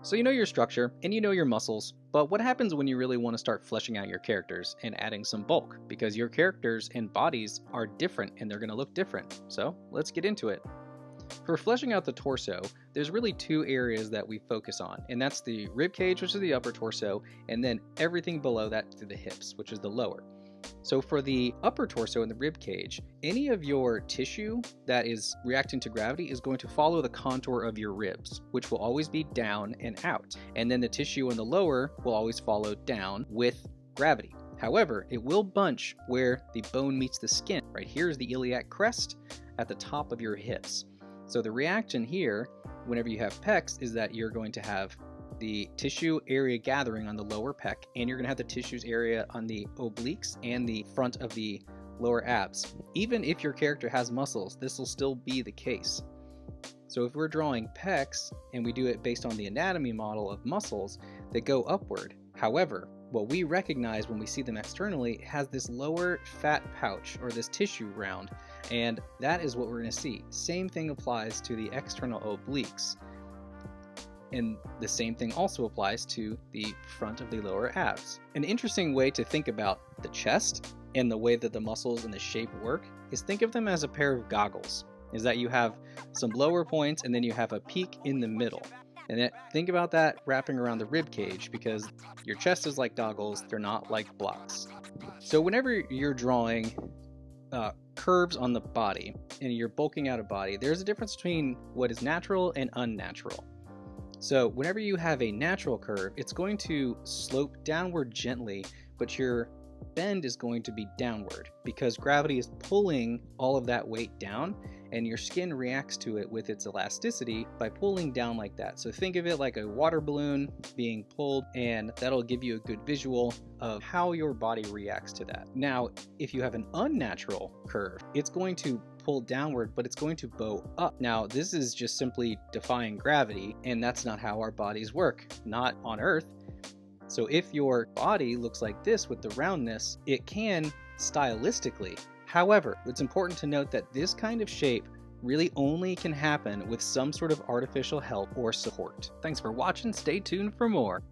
So you know your structure and you know your muscles, but what happens when you really want to start fleshing out your characters and adding some bulk? Because your characters and bodies are different and they're going to look different. So let's get into it. For fleshing out the torso, there's really two areas that we focus on, and that's the rib cage, which is the upper torso, and then everything below that to the hips, which is the lower. So for the upper torso and the rib cage, any of your tissue that is reacting to gravity is going to follow the contour of your ribs, which will always be down and out. And then the tissue in the lower will always follow down with gravity. However, it will bunch where the bone meets the skin. Right here is the iliac crest at the top of your hips. So the reaction here, whenever you have pecs, is that you're going to have the tissue area gathering on the lower pec, and you're going to have the tissues area on the obliques and the front of the lower abs. Even if your character has muscles, this will still be the case. So if we're drawing pecs and we do it based on the anatomy model of muscles, they go upward. However, what we recognize when we see them externally has this lower fat pouch or this tissue round, and that is what we're going to see. Same thing applies to the external obliques. And the same thing also applies to the front of the lower abs. An interesting way to think about the chest and the way that the muscles and the shape work is think of them as a pair of goggles. Is that you have some lower points and then you have a peak in the middle. And then think about that wrapping around the rib cage, because your chest is like goggles, they're not like blocks. So whenever you're drawing curves on the body and you're bulking out a body, there's a difference between what is natural and unnatural. So whenever you have a natural curve, it's going to slope downward gently, but your bend is going to be downward because gravity is pulling all of that weight down, and your skin reacts to it with its elasticity by pulling down like that. So think of it like a water balloon being pulled, and that'll give you a good visual of how your body reacts to that. Now, if you have an unnatural curve, it's going to pull downward, but it's going to bow up. Now, this is just simply defying gravity, and that's not how our bodies work, not on Earth. So if your body looks like this with the roundness, it can stylistically. However, it's important to note that this kind of shape really only can happen with some sort of artificial help or support. Thanks for watching. Stay tuned for more.